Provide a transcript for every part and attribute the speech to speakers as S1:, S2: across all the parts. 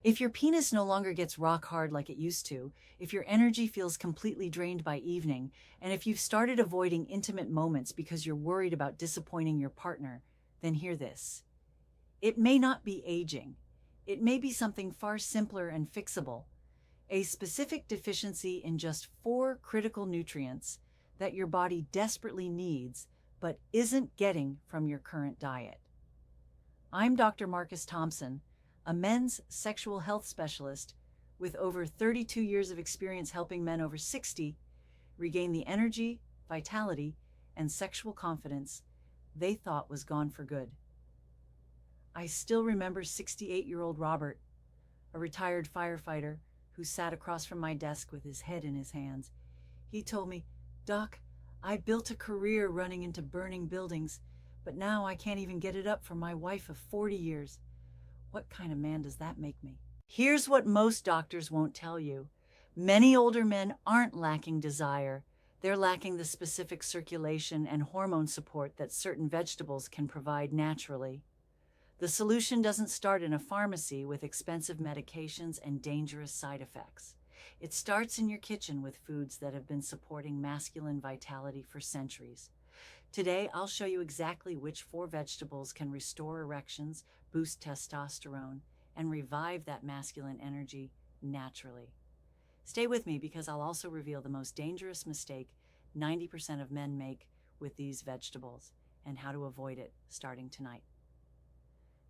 S1: If your penis no longer gets rock hard like it used to, if your energy feels completely drained by evening, and if you've started avoiding intimate moments because you're worried about disappointing your partner, then hear this. It may not be aging. It may be something far simpler and fixable, a specific deficiency in just 4 critical nutrients that your body desperately needs but isn't getting from your current diet. I'm Dr. Marcus Thompson, a men's sexual health specialist with over 32 years of experience helping men over 60 regain the energy, vitality, and sexual confidence they thought was gone for good. I still remember 68-year-old Robert, a retired firefighter who sat across from my desk with his head in his hands. He told me, "Doc, I built a career running into burning buildings, but now I can't even get it up for my wife of 40 years. What kind of man does that make me?" Here's what most doctors won't tell you. Many older men aren't lacking desire. They're lacking the specific circulation and hormone support that certain vegetables can provide naturally. The solution doesn't start in a pharmacy with expensive medications and dangerous side effects. It starts in your kitchen with foods that have been supporting masculine vitality for centuries. Today, I'll show you exactly which 4 vegetables can restore erections, boost testosterone, and revive that masculine energy naturally. Stay with me because I'll also reveal the most dangerous mistake 90% of men make with these vegetables and how to avoid it starting tonight.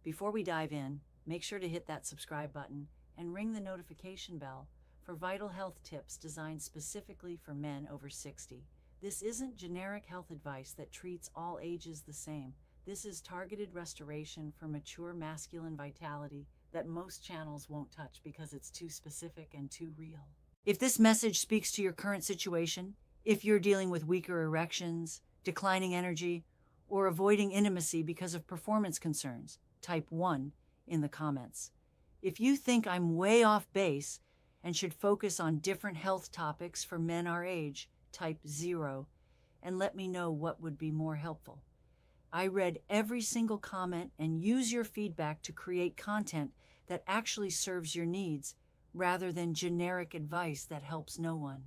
S1: Before we dive in, make sure to hit that subscribe button and ring the notification bell for vital health tips designed specifically for men over 60. This isn't generic health advice that treats all ages the same. This is targeted restoration for mature masculine vitality that most channels won't touch because it's too specific and too real. If this message speaks to your current situation, if you're dealing with weaker erections, declining energy, or avoiding intimacy because of performance concerns, type 1 in the comments. If you think I'm way off base and should focus on different health topics for men our age, type 0 and let me know what would be more helpful. I read every single comment and use your feedback to create content that actually serves your needs rather than generic advice that helps no one.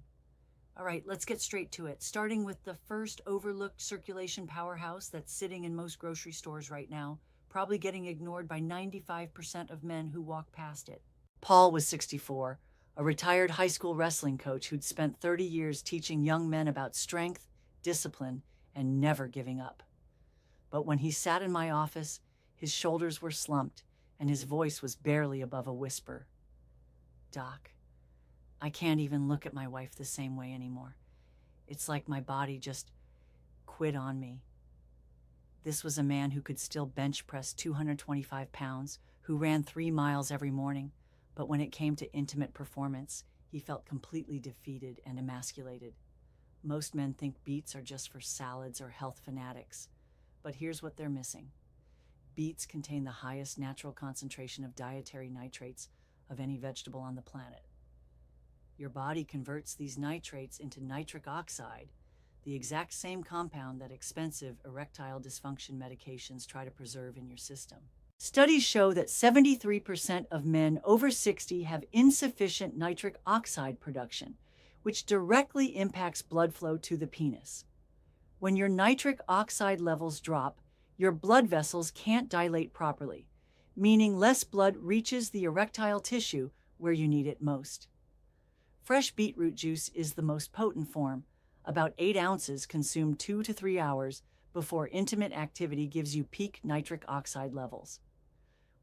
S1: All right, let's get straight to it, starting with the first overlooked circulation powerhouse that's sitting in most grocery stores right now, probably getting ignored by 95% of men who walk past it. Paul was 64, a retired high school wrestling coach who'd spent 30 years teaching young men about strength, discipline, and never giving up. But when he sat in my office, his shoulders were slumped and his voice was barely above a whisper. "Doc, I can't even look at my wife the same way anymore. It's like my body just quit on me." This was a man who could still bench press 225 pounds, who ran 3 miles every morning, but when it came to intimate performance, he felt completely defeated and emasculated. Most men think beets are just for salads or health fanatics, but here's what they're missing. Beets contain the highest natural concentration of dietary nitrates of any vegetable on the planet. Your body converts these nitrates into nitric oxide, the exact same compound that expensive erectile dysfunction medications try to preserve in your system. Studies show that 73% of men over 60 have insufficient nitric oxide production, which directly impacts blood flow to the penis. When your nitric oxide levels drop, your blood vessels can't dilate properly, meaning less blood reaches the erectile tissue where you need it most. Fresh beetroot juice is the most potent form, about 8 ounces consumed 2 to 3 hours before intimate activity gives you peak nitric oxide levels.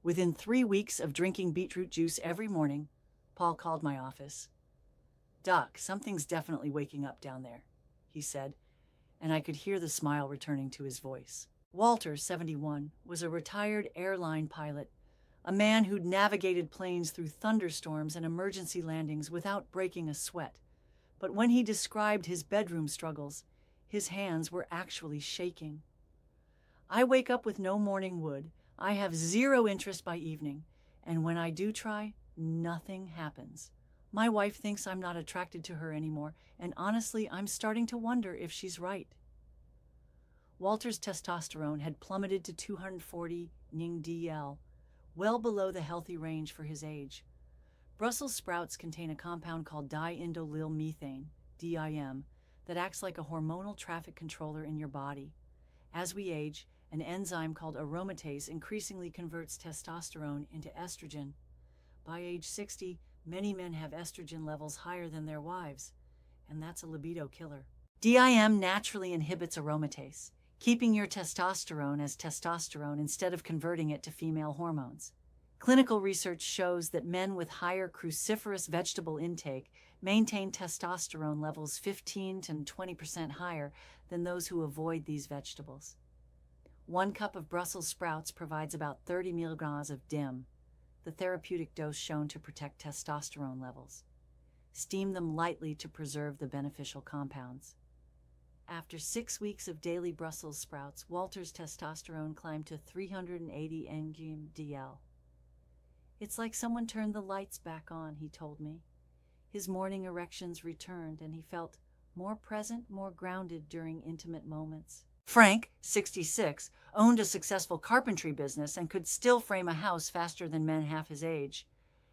S1: Within 3 weeks of drinking beetroot juice every morning, Paul called my office. "Doc, something's definitely waking up down there," he said, and I could hear the smile returning to his voice. Walter, 71, was a retired airline pilot, a man who'd navigated planes through thunderstorms and emergency landings without breaking a sweat. But when he described his bedroom struggles, his hands were actually shaking. "I wake up with no morning wood. I have 0 interest by evening. And when I do try, nothing happens. My wife thinks I'm not attracted to her anymore, and honestly, I'm starting to wonder if she's right." Walter's testosterone had plummeted to 240 ning DL, well below the healthy range for his age. Brussels sprouts contain a compound called diindolylmethane, DIM, that acts like a hormonal traffic controller in your body. As we age, an enzyme called aromatase increasingly converts testosterone into estrogen. By age 60, many men have estrogen levels higher than their wives, and that's a libido killer. DIM naturally inhibits aromatase, keeping your testosterone as testosterone instead of converting it to female hormones. Clinical research shows that men with higher cruciferous vegetable intake maintain testosterone levels 15 to 20% higher than those who avoid these vegetables. 1 cup of Brussels sprouts provides about 30 milligrams of DIM, the therapeutic dose shown to protect testosterone levels. Steam them lightly to preserve the beneficial compounds. After 6 weeks of daily Brussels sprouts, Walter's testosterone climbed to 380 ng/dl. It's like someone turned the lights back on, he told me. His morning erections returned, and he felt more present, more grounded during intimate moments. Frank, 66, owned a successful carpentry business and could still frame a house faster than men half his age.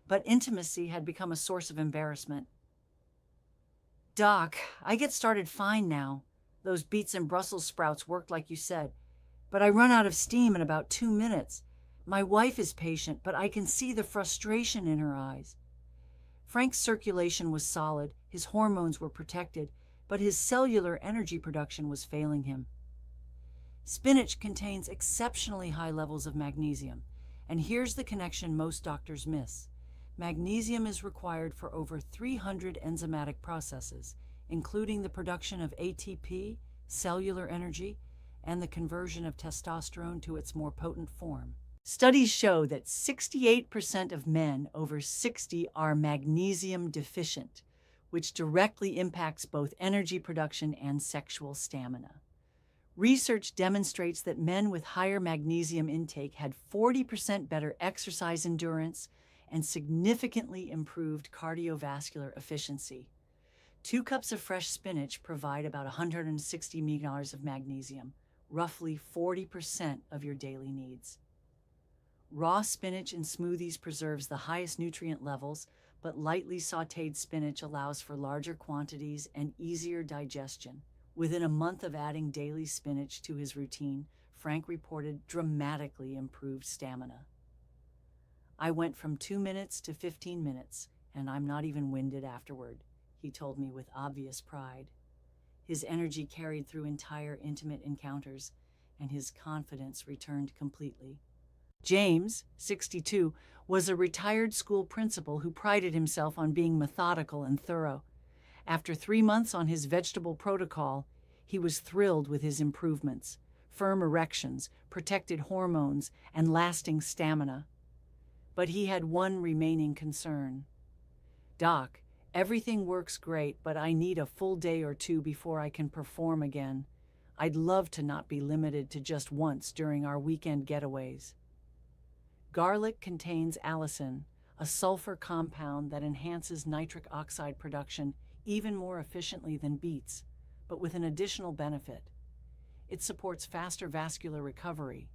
S1: But intimacy had become a source of embarrassment. Doc, I get started fine now. Those beets and Brussels sprouts worked like you said. But I run out of steam in about 2 minutes. My wife is patient, but I can see the frustration in her eyes. Frank's circulation was solid, his hormones were protected, but his cellular energy production was failing him. Spinach contains exceptionally high levels of magnesium, and here's the connection most doctors miss. Magnesium is required for over 300 enzymatic processes, including the production of ATP, cellular energy, and the conversion of testosterone to its more potent form. Studies show that 68% of men over 60 are magnesium deficient, which directly impacts both energy production and sexual stamina. Research demonstrates that men with higher magnesium intake had 40% better exercise endurance and significantly improved cardiovascular efficiency. 2 cups of fresh spinach provide about 160 milligrams of magnesium, roughly 40% of your daily needs. Raw spinach in smoothies preserves the highest nutrient levels, but lightly sautéed spinach allows for larger quantities and easier digestion. Within a month of adding daily spinach to his routine, Frank reported dramatically improved stamina. I went from 2 minutes to 15 minutes, and I'm not even winded afterward, he told me with obvious pride. His energy carried through entire intimate encounters, and his confidence returned completely. James, 62, was a retired school principal who prided himself on being methodical and thorough. After 3 months on his vegetable protocol, he was thrilled with his improvements: firm erections, protected hormones, and lasting stamina. But he had one remaining concern. Doc, everything works great, but I need a full day or 2 before I can perform again. I'd love to not be limited to just once during our weekend getaways. Garlic contains allicin, a sulfur compound that enhances nitric oxide production even more efficiently than beets, but with an additional benefit. It supports faster vascular recovery.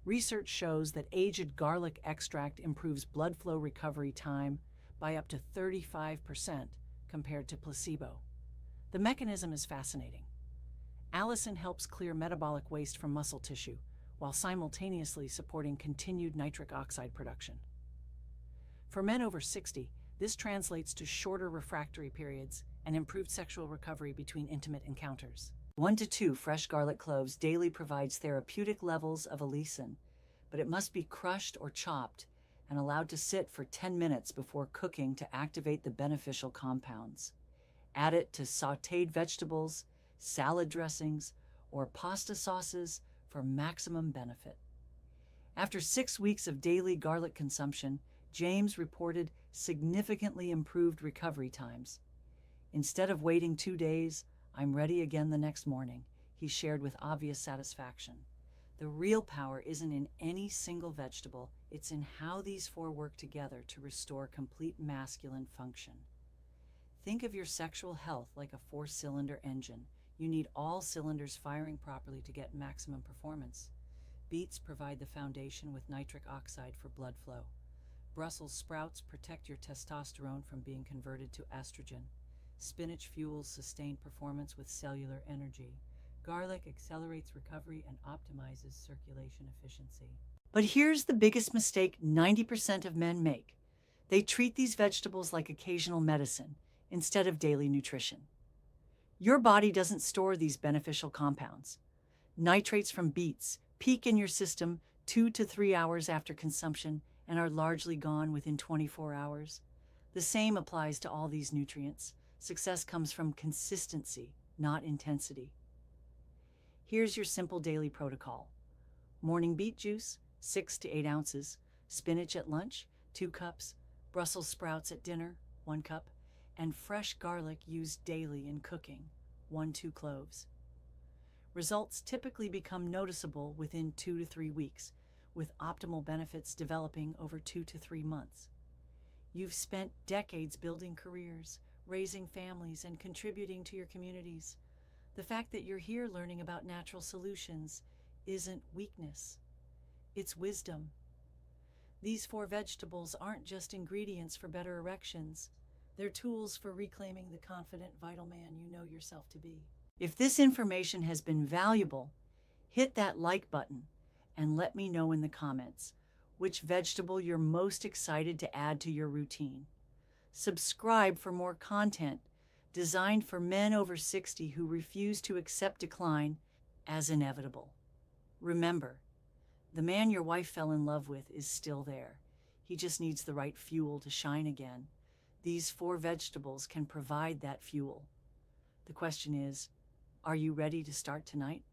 S1: Research shows that aged garlic extract improves blood flow recovery time by up to 35% compared to placebo. The mechanism is fascinating. Allicin helps clear metabolic waste from muscle tissue, while simultaneously supporting continued nitric oxide production. For men over 60, this translates to shorter refractory periods and improved sexual recovery between intimate encounters. 1 to 2 fresh garlic cloves daily provides therapeutic levels of allicin, but it must be crushed or chopped and allowed to sit for 10 minutes before cooking to activate the beneficial compounds. Add it to sautéed vegetables, salad dressings, or pasta sauces for maximum benefit. After 6 weeks of daily garlic consumption, James reported significantly improved recovery times. Instead of waiting 2 days, I'm ready again the next morning, he shared with obvious satisfaction. The real power isn't in any single vegetable, it's in how these 4 work together to restore complete masculine function. Think of your sexual health like a 4-cylinder engine. You need all cylinders firing properly to get maximum performance. Beets provide the foundation with nitric oxide for blood flow. Brussels sprouts protect your testosterone from being converted to estrogen. Spinach fuels sustained performance with cellular energy. Garlic accelerates recovery and optimizes circulation efficiency. But here's the biggest mistake 90% of men make. They treat these vegetables like occasional medicine instead of daily nutrition. Your body doesn't store these beneficial compounds. Nitrates from beets peak in your system 2 to 3 hours after consumption and are largely gone within 24 hours. The same applies to all these nutrients. Success comes from consistency, not intensity. Here's your simple daily protocol. Morning beet juice, 6 to 8 ounces. Spinach at lunch, 2 cups. Brussels sprouts at dinner, 1 cup. And fresh garlic used daily in cooking, 1-2 cloves. Results typically become noticeable within 2 to 3 weeks, with optimal benefits developing over 2 to 3 months. You've spent decades building careers, raising families, and contributing to your communities. The fact that you're here learning about natural solutions isn't weakness, it's wisdom. These 4 vegetables aren't just ingredients for better erections, they're tools for reclaiming the confident, vital man you know yourself to be. If this information has been valuable, hit that like button and let me know in the comments which vegetable you're most excited to add to your routine. Subscribe for more content designed for men over 60 who refuse to accept decline as inevitable. Remember, the man your wife fell in love with is still there. He just needs the right fuel to shine again. These 4 vegetables can provide that fuel. The question is, are you ready to start tonight?